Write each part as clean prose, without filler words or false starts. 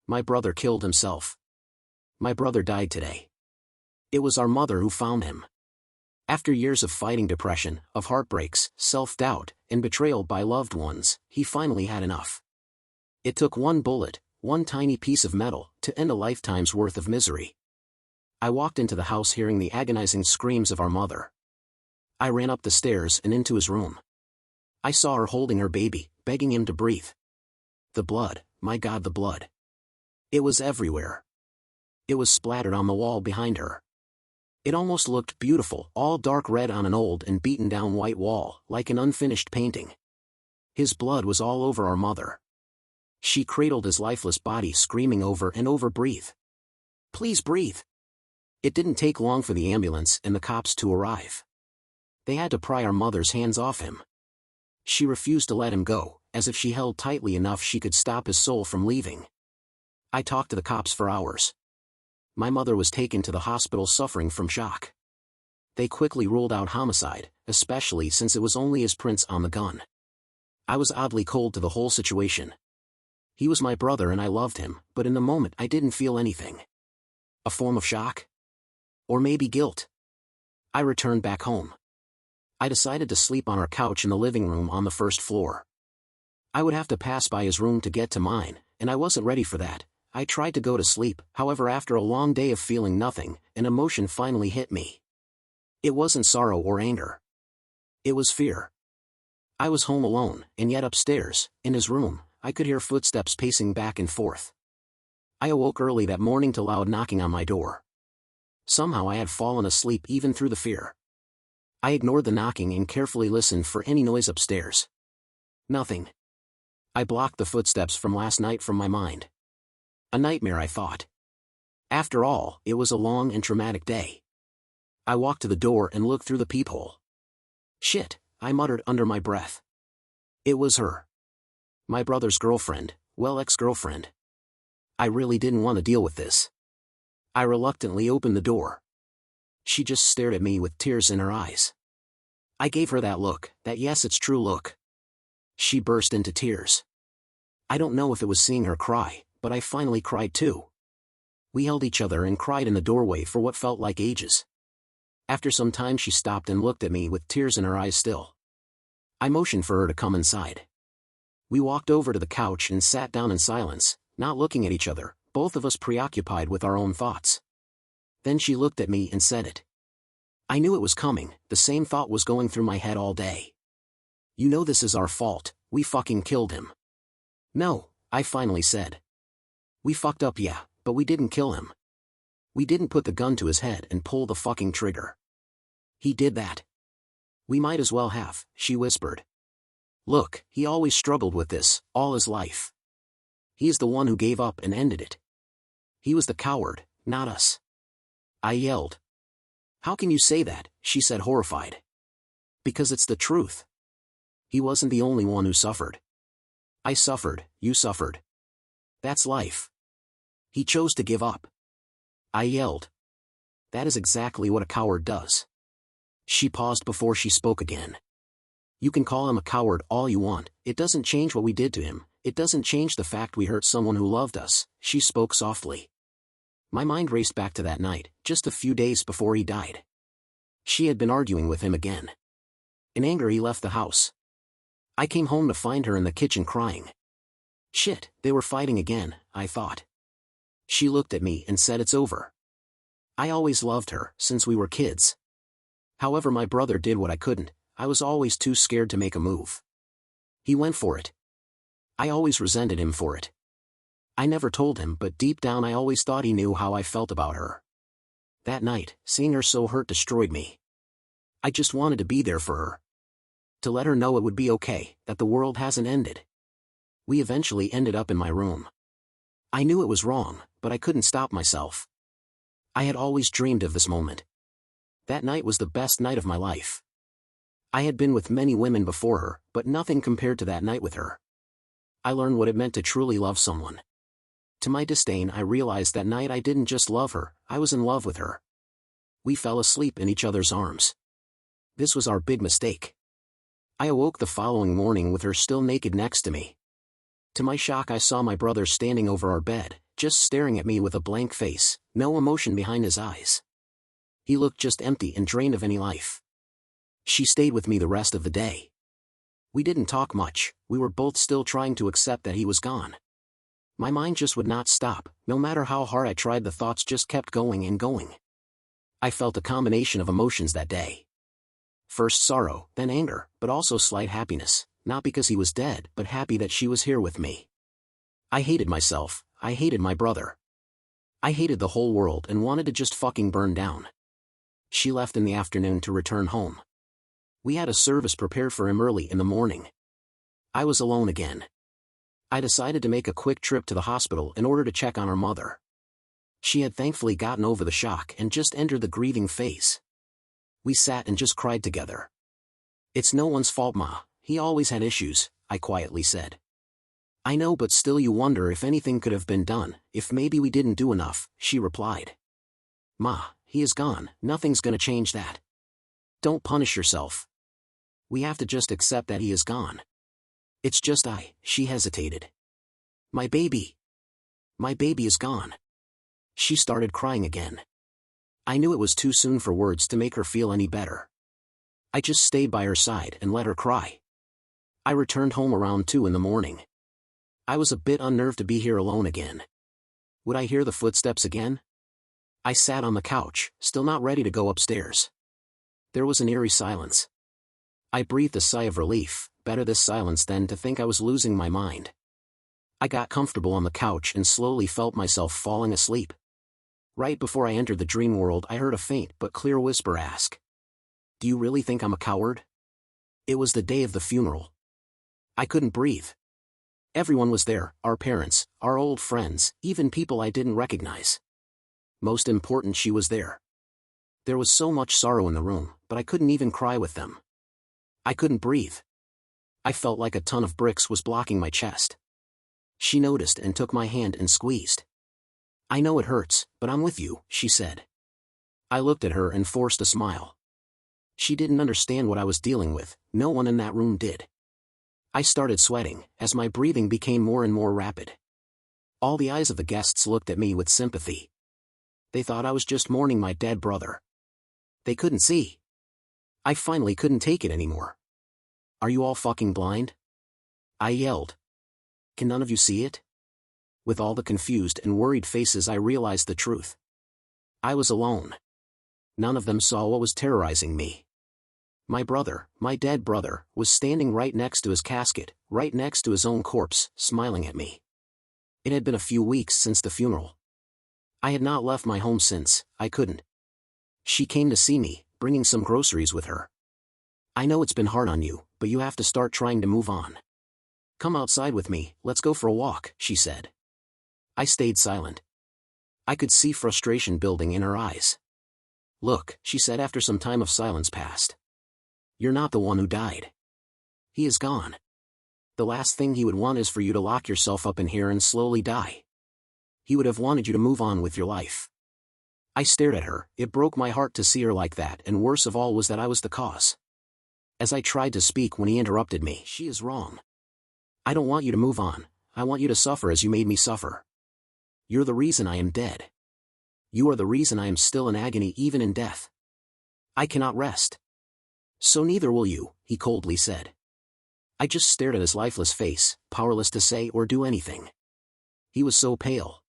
My brother killed himself. My brother died today. It was our mother who found him. After years of fighting depression, of heartbreaks, self-doubt, and betrayal by loved ones, he finally had enough. It took one bullet, one tiny piece of metal, to end a lifetime's worth of misery. I walked into the house hearing the agonizing screams of our mother. I ran up the stairs and into his room. I saw her holding her baby, begging him to breathe. The blood, my God, the blood. It was everywhere. It was splattered on the wall behind her. It almost looked beautiful, all dark red on an old and beaten down white wall, like an unfinished painting. His blood was all over our mother. She cradled his lifeless body, screaming over and over, "Breathe. Please breathe." It didn't take long for the ambulance and the cops to arrive. They had to pry our mother's hands off him. She refused to let him go, as if she held tightly enough she could stop his soul from leaving. I talked to the cops for hours. My mother was taken to the hospital suffering from shock. They quickly ruled out homicide, especially since it was only his prints on the gun. I was oddly cold to the whole situation. He was my brother and I loved him, but in the moment I didn't feel anything. A form of shock? Or maybe guilt? I returned back home. I decided to sleep on our couch in the living room on the first floor. I would have to pass by his room to get to mine, and I wasn't ready for that. I tried to go to sleep, however, after a long day of feeling nothing, an emotion finally hit me. It wasn't sorrow or anger. It was fear. I was home alone, and yet upstairs, in his room, I could hear footsteps pacing back and forth. I awoke early that morning to loud knocking on my door. Somehow I had fallen asleep even through the fear. I ignored the knocking and carefully listened for any noise upstairs. Nothing. I blocked the footsteps from last night from my mind. A nightmare, I thought. After all, it was a long and traumatic day. I walked to the door and looked through the peephole. Shit, I muttered under my breath. It was her. My brother's girlfriend, well, ex-girlfriend. I really didn't want to deal with this. I reluctantly opened the door. She just stared at me with tears in her eyes. I gave her that look, that yes it's true look. She burst into tears. I don't know if it was seeing her cry, but I finally cried too. We held each other and cried in the doorway for what felt like ages. After some time she stopped and looked at me with tears in her eyes still. I motioned for her to come inside. We walked over to the couch and sat down in silence, not looking at each other, both of us preoccupied with our own thoughts. Then she looked at me and said it. I knew it was coming, the same thought was going through my head all day. You know this is our fault, we fucking killed him. No, I finally said. We fucked up, yeah, but we didn't kill him. We didn't put the gun to his head and pull the fucking trigger. He did that. We might as well have, she whispered. Look, he always struggled with this, all his life. He's the one who gave up and ended it. He was the coward, not us. I yelled. How can you say that, she said, horrified. Because it's the truth. He wasn't the only one who suffered. I suffered, you suffered. That's life. He chose to give up. I yelled. That is exactly what a coward does. She paused before she spoke again. You can call him a coward all you want, it doesn't change what we did to him, it doesn't change the fact we hurt someone who loved us, she spoke softly. My mind raced back to that night, just a few days before he died. She had been arguing with him again. In anger he left the house. I came home to find her in the kitchen crying. Shit, they were fighting again, I thought. She looked at me and said it's over. I always loved her, since we were kids. However, my brother did what I couldn't, I was always too scared to make a move. He went for it. I always resented him for it. I never told him, but deep down I always thought he knew how I felt about her. That night, seeing her so hurt destroyed me. I just wanted to be there for her. To let her know it would be okay, that the world hasn't ended. We eventually ended up in my room. I knew it was wrong, but I couldn't stop myself. I had always dreamed of this moment. That night was the best night of my life. I had been with many women before her, but nothing compared to that night with her. I learned what it meant to truly love someone. To my disdain, I realized that night I didn't just love her, I was in love with her. We fell asleep in each other's arms. This was our big mistake. I awoke the following morning with her still naked next to me. To my shock, I saw my brother standing over our bed, just staring at me with a blank face, no emotion behind his eyes. He looked just empty and drained of any life. She stayed with me the rest of the day. We didn't talk much, we were both still trying to accept that he was gone. My mind just would not stop, no matter how hard I tried, the thoughts just kept going and going. I felt a combination of emotions that day. First sorrow, then anger, but also slight happiness, not because he was dead, but happy that she was here with me. I hated myself, I hated my brother. I hated the whole world and wanted to just fucking burn down. She left in the afternoon to return home. We had a service prepared for him early in the morning. I was alone again. I decided to make a quick trip to the hospital in order to check on our mother. She had thankfully gotten over the shock and just entered the grieving phase. We sat and just cried together. "It's no one's fault, Ma, he always had issues," I quietly said. "I know, but still you wonder if anything could have been done, if maybe we didn't do enough," she replied. "Ma, he is gone, nothing's gonna change that. Don't punish yourself. We have to just accept that he is gone. It's just she hesitated. My baby is gone." She started crying again. I knew it was too soon for words to make her feel any better. I just stayed by her side and let her cry. I returned home around 2 in the morning. I was a bit unnerved to be here alone again. Would I hear the footsteps again? I sat on the couch, still not ready to go upstairs. There was an eerie silence. I breathed a sigh of relief, better this silence than to think I was losing my mind. I got comfortable on the couch and slowly felt myself falling asleep. Right before I entered the dream world, I heard a faint but clear whisper ask, "Do you really think I'm a coward?" It was the day of the funeral. I couldn't breathe. Everyone was there, our parents, our old friends, even people I didn't recognize. Most important, she was there. There was so much sorrow in the room, but I couldn't even cry with them. I couldn't breathe. I felt like a ton of bricks was blocking my chest. She noticed and took my hand and squeezed. "I know it hurts, but I'm with you," she said. I looked at her and forced a smile. She didn't understand what I was dealing with, no one in that room did. I started sweating, as my breathing became more and more rapid. All the eyes of the guests looked at me with sympathy. They thought I was just mourning my dead brother. They couldn't see. I finally couldn't take it anymore. "Are you all fucking blind?" I yelled. "Can none of you see it?" With all the confused and worried faces, I realized the truth. I was alone. None of them saw what was terrorizing me. My brother, my dead brother, was standing right next to his casket, right next to his own corpse, smiling at me. It had been a few weeks since the funeral. I had not left my home since, I couldn't. She came to see me, bringing some groceries with her. "I know it's been hard on you, but you have to start trying to move on. Come outside with me, let's go for a walk," she said. I stayed silent. I could see frustration building in her eyes. "Look," she said after some time of silence passed. "You're not the one who died. He is gone. The last thing he would want is for you to lock yourself up in here and slowly die. He would have wanted you to move on with your life." I stared at her. It broke my heart to see her like that, and worse of all was that I was the cause. As I tried to speak when he interrupted me, "She is wrong. I don't want you to move on, I want you to suffer as you made me suffer. You're the reason I am dead. You are the reason I am still in agony even in death. I cannot rest." "So neither will you," he coldly said. I just stared at his lifeless face, powerless to say or do anything. He was so pale.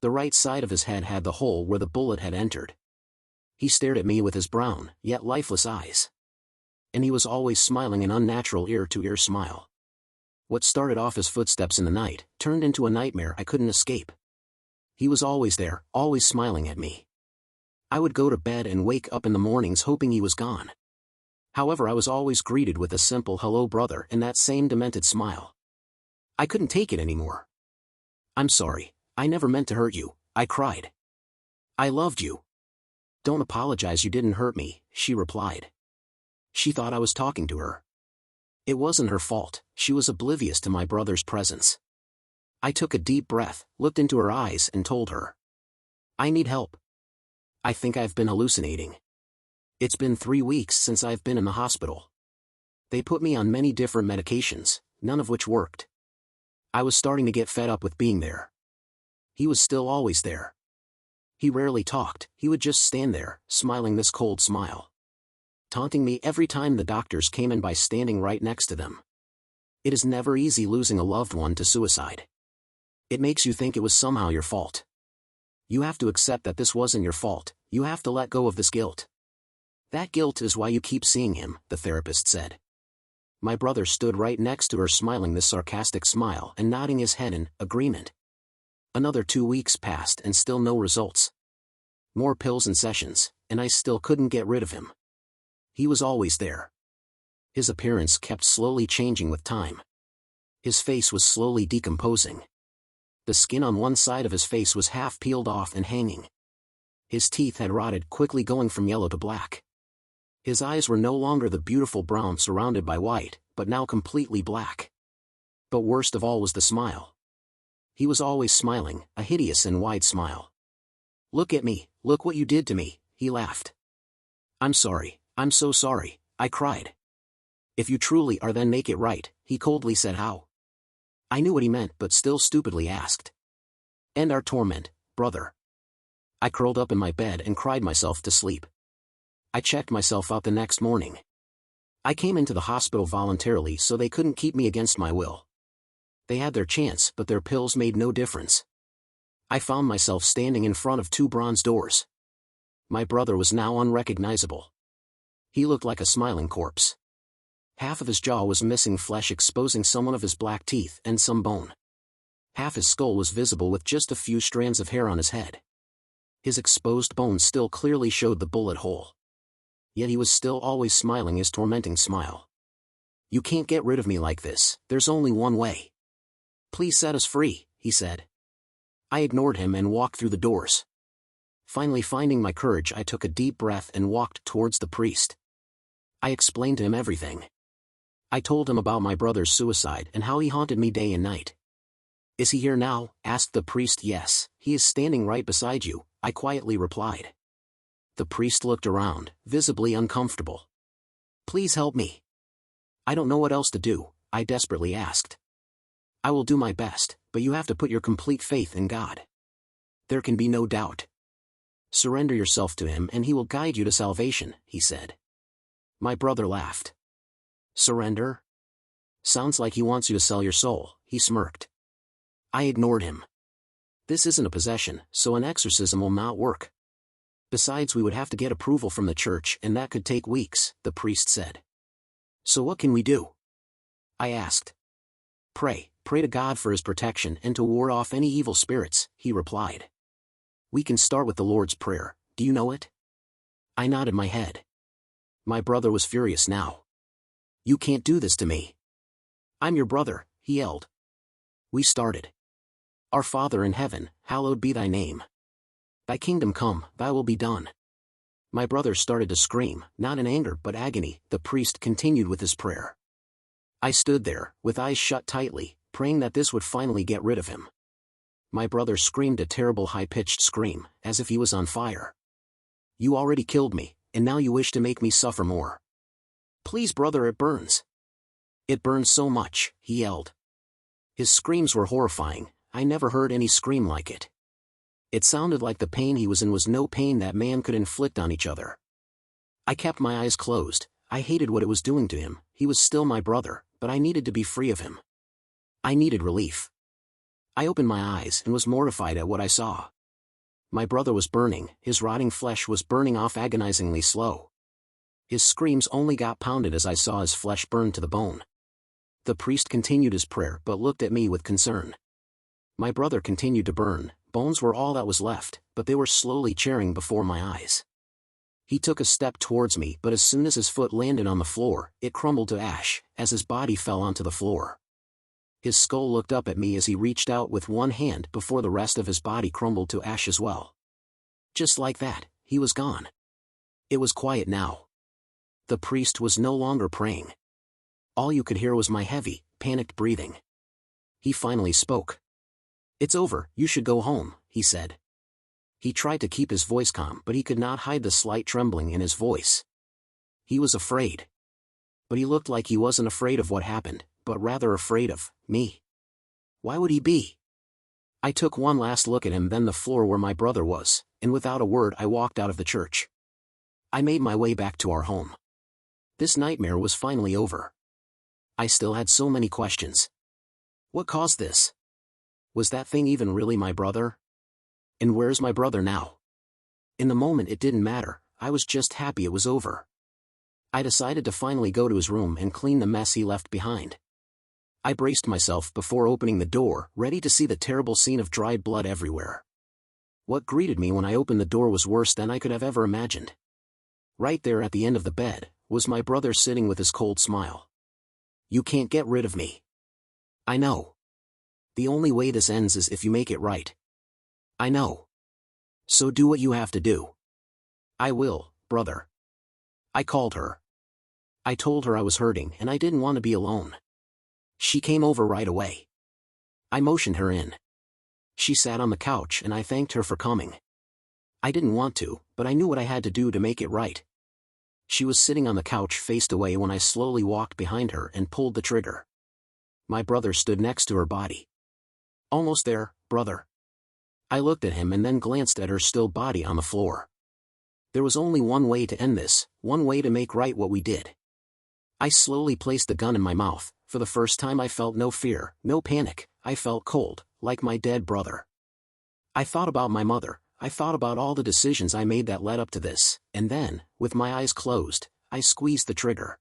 The right side of his head had the hole where the bullet had entered. He stared at me with his brown, yet lifeless eyes. And he was always smiling an unnatural ear-to-ear smile. What started off as footsteps in the night, turned into a nightmare I couldn't escape. He was always there, always smiling at me. I would go to bed and wake up in the mornings hoping he was gone. However, I was always greeted with a simple "hello brother" and that same demented smile. I couldn't take it anymore. "I'm sorry, I never meant to hurt you," I cried. "I loved you." "Don't apologize, you didn't hurt me," she replied. She thought I was talking to her. It wasn't her fault, she was oblivious to my brother's presence. I took a deep breath, looked into her eyes and told her, "I need help. I think I've been hallucinating. It's been 3 weeks since I've been in the hospital. They put me on many different medications, none of which worked. I was starting to get fed up with being there. He was still always there. He rarely talked, he would just stand there, smiling this cold smile. Taunting me every time the doctors came in by standing right next to them. It is never easy losing a loved one to suicide. It makes you think it was somehow your fault. You have to accept that this wasn't your fault, you have to let go of this guilt. That guilt is why you keep seeing him, the therapist said. My brother stood right next to her smiling this sarcastic smile and nodding his head in agreement. Another 2 weeks passed and still no results. More pills and sessions, and I still couldn't get rid of him. He was always there. His appearance kept slowly changing with time. His face was slowly decomposing. The skin on one side of his face was half peeled off and hanging. His teeth had rotted, quickly going from yellow to black. His eyes were no longer the beautiful brown surrounded by white, but now completely black. But worst of all was the smile. He was always smiling, a hideous and wide smile. "Look at me, look what you did to me," he laughed. "I'm sorry, I'm so sorry," I cried. "If you truly are, then make it right," he coldly said. "How?" I knew what he meant but still stupidly asked. "End our torment, brother." I curled up in my bed and cried myself to sleep. I checked myself out the next morning. I came into the hospital voluntarily so they couldn't keep me against my will. They had their chance, but their pills made no difference. I found myself standing in front of 2 bronze doors. My brother was now unrecognizable. He looked like a smiling corpse. Half of his jaw was missing flesh, exposing some of his black teeth and some bone. Half his skull was visible with just a few strands of hair on his head. His exposed bones still clearly showed the bullet hole. Yet he was still always smiling his tormenting smile. "You can't get rid of me like this, there's only one way. Please set us free," he said. I ignored him and walked through the doors. Finally finding my courage, I took a deep breath and walked towards the priest. I explained to him everything. I told him about my brother's suicide and how he haunted me day and night. "Is he here now?" asked the priest. "Yes, he is standing right beside you," I quietly replied. The priest looked around, visibly uncomfortable. "Please help me. I don't know what else to do," I desperately asked. "I will do my best, but you have to put your complete faith in God. There can be no doubt. Surrender yourself to him and he will guide you to salvation," he said. My brother laughed. "Surrender? Sounds like he wants you to sell your soul," he smirked. I ignored him. "This isn't a possession, so an exorcism will not work. Besides, we would have to get approval from the church and that could take weeks," the priest said. "So what can we do?" I asked. Pray to God for his protection and to ward off any evil spirits," he replied. "We can start with the Lord's Prayer, do you know it?" I nodded my head. My brother was furious now. "You can't do this to me. I'm your brother," he yelled. We started. "Our Father in heaven, hallowed be thy name. Thy kingdom come, thy will be done." My brother started to scream, not in anger but agony. The priest continued with his prayer. I stood there, with eyes shut tightly, praying that this would finally get rid of him. My brother screamed a terrible high-pitched scream, as if he was on fire. "You already killed me, and now you wish to make me suffer more. Please brother, it burns. It burns so much," he yelled. His screams were horrifying. I never heard any scream like it. It sounded like the pain he was in was no pain that man could inflict on each other. I kept my eyes closed. I hated what it was doing to him. He was still my brother, but I needed to be free of him. I needed relief. I opened my eyes and was mortified at what I saw. My brother was burning, his rotting flesh was burning off agonizingly slow. His screams only got pounded as I saw his flesh burn to the bone. The priest continued his prayer but looked at me with concern. My brother continued to burn, bones were all that was left, but they were slowly charring before my eyes. He took a step towards me, but as soon as his foot landed on the floor, it crumbled to ash, as his body fell onto the floor. His skull looked up at me as he reached out with one hand before the rest of his body crumbled to ash as well. Just like that, he was gone. It was quiet now. The priest was no longer praying. All you could hear was my heavy, panicked breathing. He finally spoke. "It's over, you should go home," he said. He tried to keep his voice calm, but he could not hide the slight trembling in his voice. He was afraid. But he looked like he wasn't afraid of what happened, but rather afraid of me. Why would he be? I took one last look at him, then the floor where my brother was, and without a word I walked out of the church. I made my way back to our home. This nightmare was finally over. I still had so many questions. What caused this? Was that thing even really my brother? And where's my brother now? In the moment it didn't matter, I was just happy it was over. I decided to finally go to his room and clean the mess he left behind. I braced myself before opening the door, ready to see the terrible scene of dried blood everywhere. What greeted me when I opened the door was worse than I could have ever imagined. Right there at the end of the bed, was my brother sitting with his cold smile. You can't get rid of me. I know. The only way this ends is if you make it right. I know. So do what you have to do. I will, brother. I called her. I told her I was hurting and I didn't want to be alone. She came over right away. I motioned her in. She sat on the couch and I thanked her for coming. I didn't want to, but I knew what I had to do to make it right. She was sitting on the couch faced away when I slowly walked behind her and pulled the trigger. My brother stood next to her body. Almost there, brother. I looked at him and then glanced at her still body on the floor. There was only one way to end this, one way to make right what we did. I slowly placed the gun in my mouth. For the first time I felt no fear, no panic, I felt cold, like my dead brother. I thought about my mother, I thought about all the decisions I made that led up to this, and then, with my eyes closed, I squeezed the trigger.